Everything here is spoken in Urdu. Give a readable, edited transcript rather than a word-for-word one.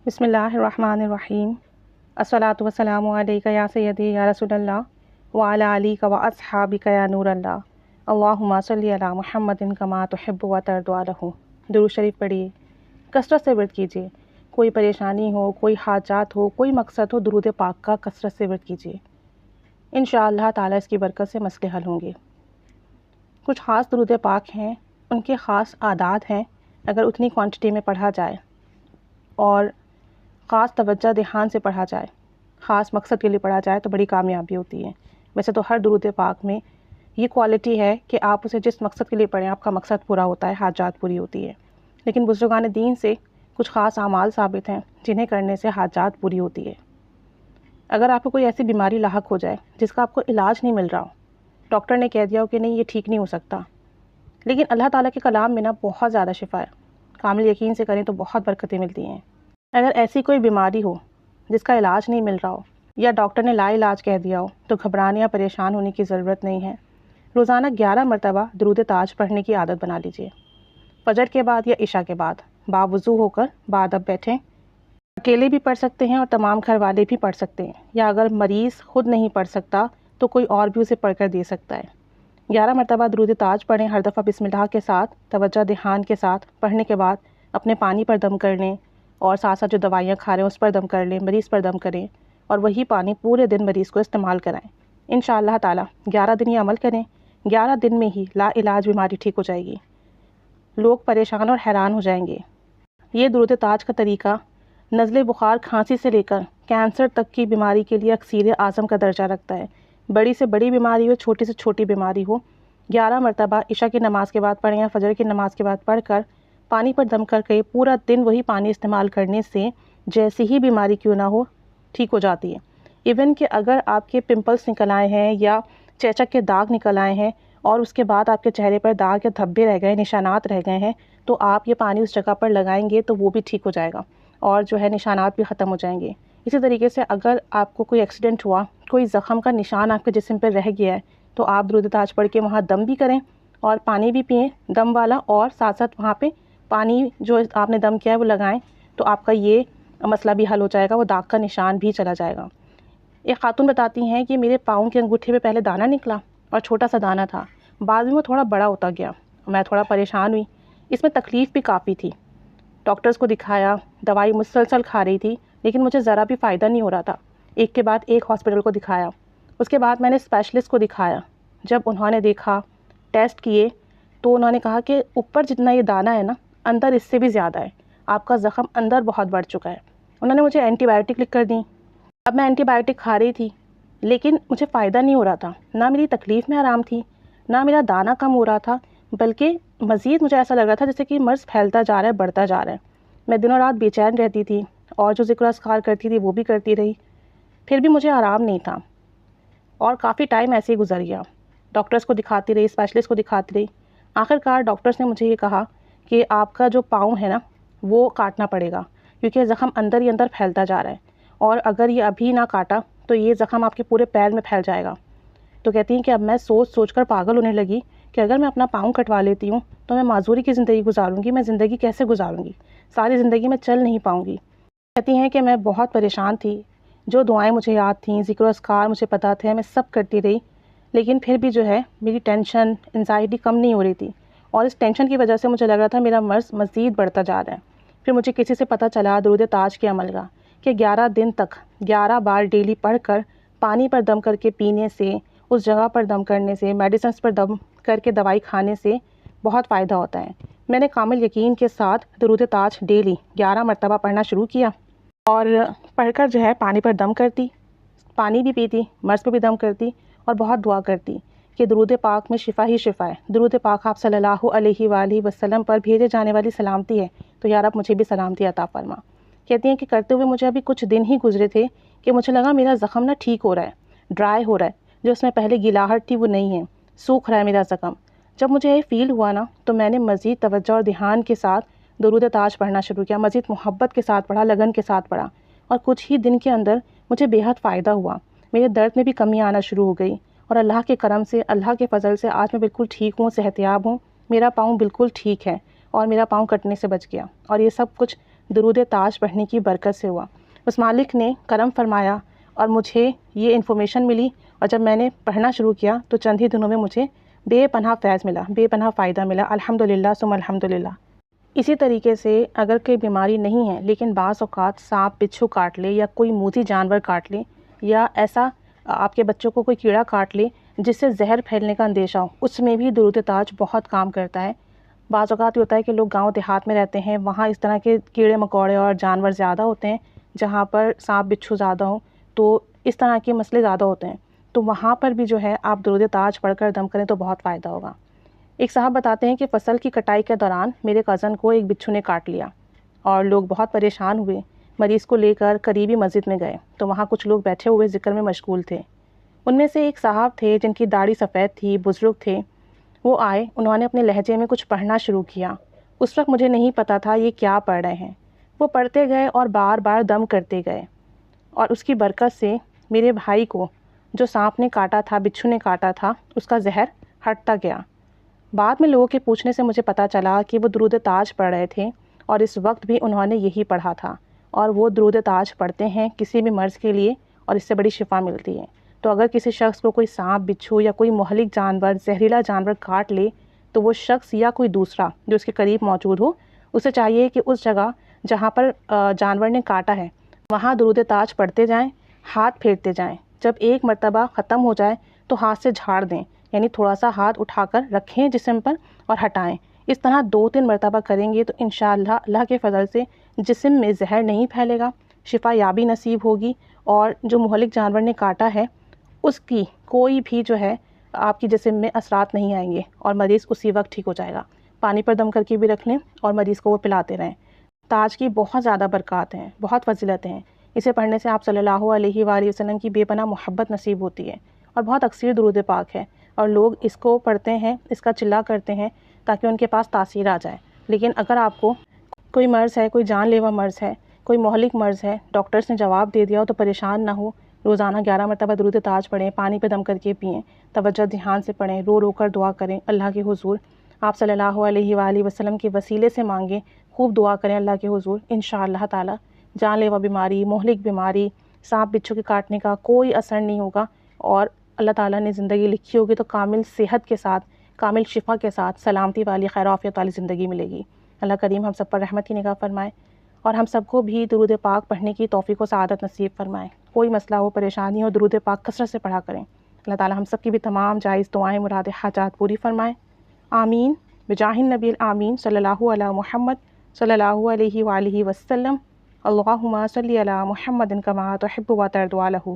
بسم اللہ الرحمن الرحیم۔ الصلاۃ والسلام علیک یا سیدی یا رسول اللہ وعلی آلک و اصحابک یا نور اللہ، اللہم صلی علی محمد کما تحب و ترضی عنہ۔ درود شریف پڑھیے، کثرت سے ورد کیجیے۔ کوئی پریشانی ہو، کوئی حاجات ہو، کوئی مقصد ہو، درود پاک کا کثرت سے ورد کیجیے، انشاءاللہ تعالیٰ اس کی برکت سے مسئلے حل ہوں گے۔ کچھ خاص درود پاک ہیں، ان کے خاص عادات ہیں، اگر اتنی کوانٹٹی میں پڑھا جائے اور خاص توجہ دھیان سے پڑھا جائے، خاص مقصد کے لیے پڑھا جائے تو بڑی کامیابی ہوتی ہے۔ ویسے تو ہر درود پاک میں یہ کوالٹی ہے کہ آپ اسے جس مقصد کے لیے پڑھیں آپ کا مقصد پورا ہوتا ہے، حاجات پوری ہوتی ہے، لیکن بزرگان دین سے کچھ خاص اعمال ثابت ہیں جنہیں کرنے سے حاجات پوری ہوتی ہے۔ اگر آپ کو کوئی ایسی بیماری لاحق ہو جائے جس کا آپ کو علاج نہیں مل رہا ہو، ڈاکٹر نے کہہ دیا ہو کہ نہیں یہ ٹھیک نہیں ہو سکتا، لیکن اللہ تعالیٰ کے کلام میں نا بہت زیادہ شفا ہے، کامل یقین سے کریں تو بہت برکتیں ملتی ہیں۔ اگر ایسی کوئی بیماری ہو جس کا علاج نہیں مل رہا ہو یا ڈاکٹر نے لا علاج کہہ دیا ہو تو گھبرانے یا پریشان ہونے کی ضرورت نہیں ہے۔ روزانہ 11 مرتبہ درود تاج پڑھنے کی عادت بنا لیجیے، فجر کے بعد یا عشاء کے بعد باوضو ہو کر بعد اب بیٹھیں۔ اکیلے بھی پڑھ سکتے ہیں اور تمام گھر والے بھی پڑھ سکتے ہیں، یا اگر مریض خود نہیں پڑھ سکتا تو کوئی اور بھی اسے پڑھ کر دے سکتا ہے۔ 11 مرتبہ درود تاج پڑھیں، ہر دفعہ بسم اللہ کے ساتھ توجہ دھیان کے ساتھ پڑھنے کے بعد اپنے پانی پر دم کر لیں، اور ساتھ ساتھ جو دوائیاں کھا رہے ہیں اس پر دم کر لیں، مریض پر دم کریں، اور وہی پانی پورے دن مریض کو استعمال کرائیں۔ انشاءاللہ تعالیٰ 11 دن یہ عمل کریں، 11 دن میں ہی لا علاج بیماری ٹھیک ہو جائے گی، لوگ پریشان اور حیران ہو جائیں گے۔ یہ درود تاج کا طریقہ نزلے بخار کھانسی سے لے کر کینسر تک کی بیماری کے لیے اکسیر اعظم کا درجہ رکھتا ہے۔ بڑی سے بڑی بیماری ہو، چھوٹی سے چھوٹی بیماری ہو، 11 مرتبہ عشاء کی نماز کے بعد پڑھیں یا فجر کی نماز کے بعد پڑھ کر پانی پر دم کر کے پورا دن وہی پانی استعمال کرنے سے جیسی ہی بیماری کیوں نہ ہو ٹھیک ہو جاتی ہے۔ ایون کہ اگر آپ کے پمپلز نکل آئے ہیں یا چیچک کے داغ نکل آئے ہیں اور اس کے بعد آپ کے چہرے پر داغ یا دھبے رہ گئے، نشانات رہ گئے ہیں، تو آپ یہ پانی اس جگہ پر لگائیں گے تو وہ بھی ٹھیک ہو جائے گا اور جو ہے نشانات بھی ختم ہو جائیں گے۔ اسی طریقے سے اگر آپ کو کوئی ایکسیڈنٹ ہوا، کوئی زخم کا نشان آپ کے جسم پر رہ گیا ہے تو آپ درود تاج پڑھ کے وہاں دم بھی کریں اور پانی بھی پئیں دم والا، اور ساتھ ساتھ وہاں پہ پانی جو آپ نے دم کیا ہے وہ لگائیں تو آپ کا یہ مسئلہ بھی حل ہو جائے گا، وہ داغ کا نشان بھی چلا جائے گا۔ ایک خاتون بتاتی ہیں کہ میرے پاؤں کے انگوٹھے پہ پہلے دانہ نکلا اور چھوٹا سا دانہ تھا، بعد میں وہ تھوڑا بڑا ہوتا گیا، میں تھوڑا پریشان ہوئی، اس میں تکلیف بھی کافی تھی، ڈاکٹرز کو دکھایا، دوائی مسلسل کھا رہی تھی لیکن مجھے ذرا بھی فائدہ نہیں ہو رہا تھا۔ ایک کے بعد ایک ہاسپٹل کو دکھایا، اس کے بعد میں نے اسپیشلسٹ کو دکھایا، جب انہوں نے دیکھا، ٹیسٹ کیے تو انہوں نے کہا کہ اوپر جتنا یہ دانہ ہے نا اندر اس سے بھی زیادہ ہے، آپ کا زخم اندر بہت بڑھ چکا ہے۔ انہوں نے مجھے اینٹی بائیوٹک لکھ کر دیں، اب میں اینٹی بائیوٹک کھا رہی تھی لیکن مجھے فائدہ نہیں ہو رہا تھا، نہ میری تکلیف میں آرام تھی، نہ میرا دانہ کم ہو رہا تھا، بلکہ مزید مجھے ایسا لگ رہا تھا جیسے کہ مرض پھیلتا جا رہا ہے، بڑھتا جا رہا ہے۔ میں دنوں رات بے چین رہتی تھی اور جو ذکر اذکار کرتی تھی وہ بھی کرتی رہی، پھر بھی مجھے آرام نہیں تھا اور کافی ٹائم ایسے ہی گزر گیا، ڈاکٹرز کو دکھاتی رہی، اسپیشلسٹ کو دکھاتی رہی۔ آخر کار ڈاکٹرز نے مجھے یہ کہا کہ آپ کا جو پاؤں ہے نا وہ کاٹنا پڑے گا، کیونکہ زخم اندر ہی اندر پھیلتا جا رہا ہے، اور اگر یہ ابھی نہ کاٹا تو یہ زخم آپ کے پورے پیر میں پھیل جائے گا۔ تو کہتی ہیں کہ اب میں سوچ سوچ کر پاگل ہونے لگی کہ اگر میں اپنا پاؤں کٹوا لیتی ہوں تو میں معذوری کی زندگی گزاروں گی، میں زندگی کیسے گزاروں گی، ساری زندگی میں چل نہیں پاؤں گی۔ کہتی ہیں کہ میں بہت پریشان تھی، جو دعائیں مجھے یاد تھیں، ذکر و اذکار مجھے پتہ تھے، میں سب کرتی رہی، لیکن پھر بھی جو ہے میری ٹینشن، انزائٹی کم نہیں ہو رہی تھی، اور اس ٹینشن کی وجہ سے مجھے لگ رہا تھا میرا مرض مزید بڑھتا جا رہا ہے۔ پھر مجھے کسی سے پتہ چلا درود تاج کے عمل کا، کہ 11 دن تک 11 بار ڈیلی پڑھ کر پانی پر دم کر کے پینے سے، اس جگہ پر دم کرنے سے، میڈیسنس پر دم کر کے دوائی کھانے سے بہت فائدہ ہوتا ہے۔ میں نے کامل یقین کے ساتھ درود تاج ڈیلی 11 مرتبہ پڑھنا شروع کیا، اور پڑھ کر جو ہے پانی پر دم کرتی، پانی بھی پیتی، مرض پہ بھی دم کرتی، اور بہت دعا کرتی کہ درود پاک میں شفا ہی شفا ہے، درود پاک آپ صلی اللہ علیہ وآلہ وسلم پر بھیجے جانے والی سلامتی ہے، تو یا رب مجھے بھی سلامتی عطا فرما۔ کہتی ہیں کہ کرتے ہوئے مجھے ابھی کچھ دن ہی گزرے تھے کہ مجھے لگا میرا زخم نا ٹھیک ہو رہا ہے، ڈرائی ہو رہا ہے، جو اس میں پہلے گلاہٹ تھی وہ نہیں ہے، سوکھ رہا ہے میرا زخم۔ جب مجھے یہ فیل ہوا نا تو میں نے مزید توجہ اور دھیان کے ساتھ درود تاج پڑھنا شروع کیا، مزید محبت کے ساتھ پڑھا، لگن کے ساتھ پڑھا، اور کچھ ہی دن کے اندر مجھے بے حد فائدہ ہوا، میرے درد میں بھی کمی آنا شروع ہو گئی، اور اللہ کے کرم سے، اللہ کے فضل سے آج میں بالکل ٹھیک ہوں، صحت یاب ہوں، میرا پاؤں بالکل ٹھیک ہے، اور میرا پاؤں کٹنے سے بچ گیا، اور یہ سب کچھ درود تاج پڑھنے کی برکت سے ہوا۔ اس مالک نے کرم فرمایا اور مجھے یہ انفارمیشن ملی، اور جب میں نے پڑھنا شروع کیا تو چند ہی دنوں میں مجھے بے پناہ فیض ملا، بے پناہ فائدہ ملا، الحمدللہ ثم الحمدللہ۔ اسی طریقے سے اگر کوئی بیماری نہیں ہے لیکن بعض اوقات سانپ بچھو کاٹ لے یا کوئی موذی جانور کاٹ لے یا ایسا آپ کے بچوں کو کوئی کیڑا کاٹ لے جس سے زہر پھیلنے کا اندیشہ ہو، اس میں بھی درود تاج بہت کام کرتا ہے۔ بعض اوقات یہ ہوتا ہے کہ لوگ گاؤں دیہات میں رہتے ہیں، وہاں اس طرح کے کیڑے مکوڑے اور جانور زیادہ ہوتے ہیں جہاں پر سانپ بچھو زیادہ ہوں، تو اس طرح کے مسئلے زیادہ ہوتے ہیں، تو وہاں پر بھی جو ہے آپ درود تاج پڑھ کر دم کریں تو بہت فائدہ ہوگا۔ ایک صاحب بتاتے ہیں کہ فصل کی کٹائی کے دوران میرے کزن کو ایک بچھو نے کاٹ لیا اور لوگ بہت پریشان ہوئے، مریض کو لے کر قریبی مسجد میں گئے تو وہاں کچھ لوگ بیٹھے ہوئے ذکر میں مشغول تھے۔ ان میں سے ایک صاحب تھے جن کی داڑھی سفید تھی، بزرگ تھے، وہ آئے، انہوں نے اپنے لہجے میں کچھ پڑھنا شروع کیا۔ اس وقت مجھے نہیں پتا تھا یہ کیا پڑھ رہے ہیں، وہ پڑھتے گئے اور بار بار دم کرتے گئے، اور اس کی برکت سے میرے بھائی کو جو سانپ نے کاٹا تھا، بچھو نے کاٹا تھا، اس کا زہر ہٹتا گیا۔ بعد میں لوگوں کے پوچھنے سے مجھے پتا چلا کہ وہ درود تاج پڑھ رہے تھے اور اس وقت بھی انہوں نے یہی پڑھا تھا، اور وہ درود تاج پڑھتے ہیں کسی بھی مرض کے لیے اور اس سے بڑی شفا ملتی ہے۔ تو اگر کسی شخص کو کوئی سانپ بچھو یا کوئی مہلک جانور، زہریلا جانور کاٹ لے تو وہ شخص یا کوئی دوسرا جو اس کے قریب موجود ہو، اسے چاہیے کہ اس جگہ جہاں پر جانور نے کاٹا ہے وہاں درود تاج پڑھتے جائیں، ہاتھ پھیرتے جائیں۔ جب ایک مرتبہ ختم ہو جائے تو ہاتھ سے جھاڑ دیں، یعنی تھوڑا سا ہاتھ اٹھا کر رکھیں جسم پر اور ہٹائیں۔ اس طرح 2-3 مرتبہ کریں گے تو انشاءاللہ اللہ کے فضل سے جسم میں زہر نہیں پھیلے گا، شفا یابی نصیب ہوگی، اور جو مہلک جانور نے کاٹا ہے اس کی کوئی بھی جو ہے آپ کی جسم میں اثرات نہیں آئیں گے اور مریض اسی وقت ٹھیک ہو جائے گا۔ پانی پر دم کر کے بھی رکھ لیں اور مریض کو وہ پلاتے رہیں۔ تاج کی بہت زیادہ برکات ہیں، بہت فضیلتیں ہیں، اسے پڑھنے سے آپ صلی اللہ علیہ وآلہ وسلم کی بے پناہ محبت نصیب ہوتی ہے، اور بہت اکثر درود پاک ہے، اور لوگ اس کو پڑھتے ہیں، اس کا چلا کرتے ہیں تاکہ ان کے پاس تاثیر آ جائے۔ لیکن اگر آپ کو کوئی مرض ہے، کوئی جان لیوا مرض ہے، کوئی مہلک مرض ہے، ڈاکٹرز نے جواب دے دیا ہو تو پریشان نہ ہو، روزانہ 11 مرتبہ درود تاج پڑھیں، پانی پہ دم کر کے پئیں، توجہ دھیان سے پڑھیں، رو رو کر دعا کریں، اللہ کے حضور آپ صلی اللہ علیہ وآلہ وسلم کے وسیلے سے مانگیں، خوب دعا کریں اللہ کے حضور، انشاءاللہ تعالی جان لیوا بیماری، مہلک بیماری، سانپ بچھو کے کاٹنے کا کوئی اثر نہیں ہوگا، اور اللہ تعالیٰ نے زندگی لکھی ہوگی تو کامل صحت کے ساتھ، کامل شفا کے ساتھ، سلامتی والی، خیر و عافیت والی زندگی ملے گی۔ اللہ کریم ہم سب پر رحمت کی نگاہ فرمائے اور ہم سب کو بھی درود پاک پڑھنے کی توفیق و سعادت نصیب فرمائے۔ کوئی مسئلہ ہو، پریشانی ہو، درود پاک کثرت سے پڑھا کریں۔ اللہ تعالیٰ ہم سب کی بھی تمام جائز دعائیں، مراد، حاجات پوری فرمائے، آمین بجاہ النبی الآمین صلی اللہ علی محمد صلی اللہ علیہ وآلہ وسلم۔ اللہم صلی علی محمد کما تحب و ترضی عنہ۔